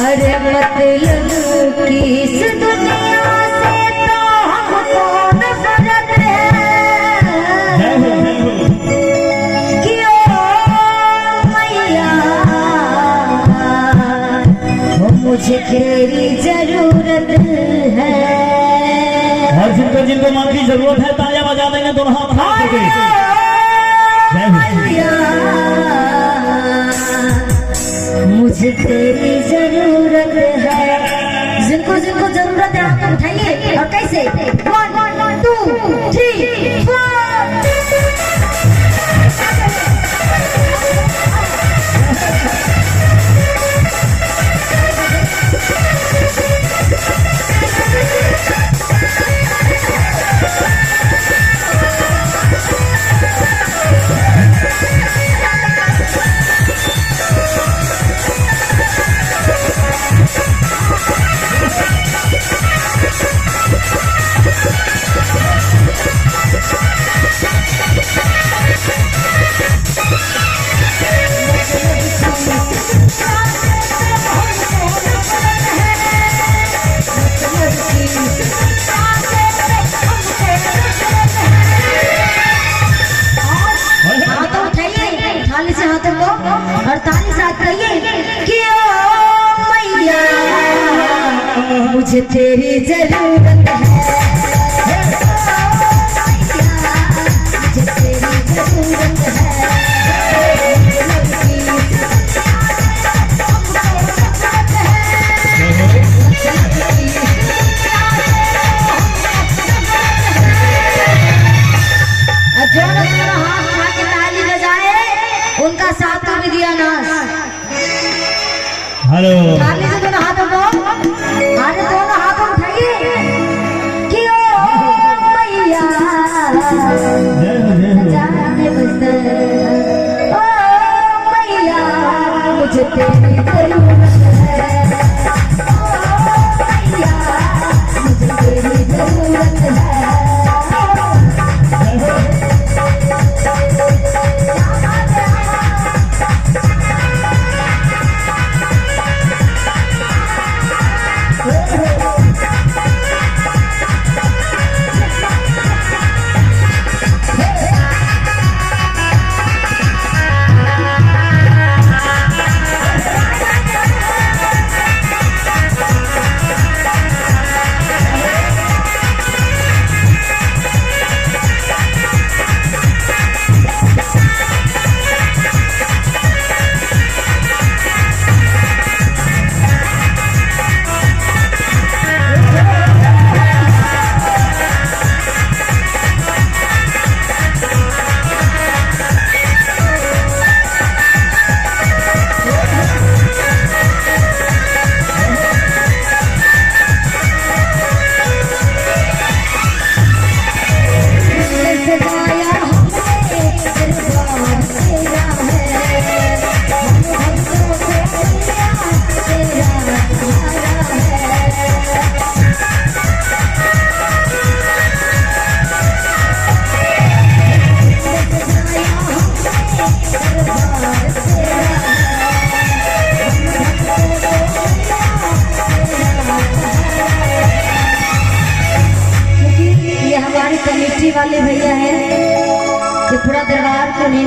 अरे मतलब किस दुनिया से तो हमको नफरत है कि ओ मैया मुझे तेरी जरूरत है। और जिनको माँ की जरूरत है तालियां बजा देंगे दोनों हाथ उठा के। मुझे तेरी जरूरत है। जिनको जरूरत है हाथ उठाइए और कैसे 1 2 3 4। और ताली साथ कहिए कि ओ मैया मुझे तेरी जरूरत है। मुझे तेरी जरूरत है। उनका साथ भी दिया ना। हेलो ताली से दोनों हाथों को अरे दोनों हाथों उठाइए कि ओ मैया जाने बसते ओ मैया मुझे तेरी जरूरत है। ओ मैया मुझे तेरी जरूरत है। वाले भैया हैं कि पूरा दरबार को नहीं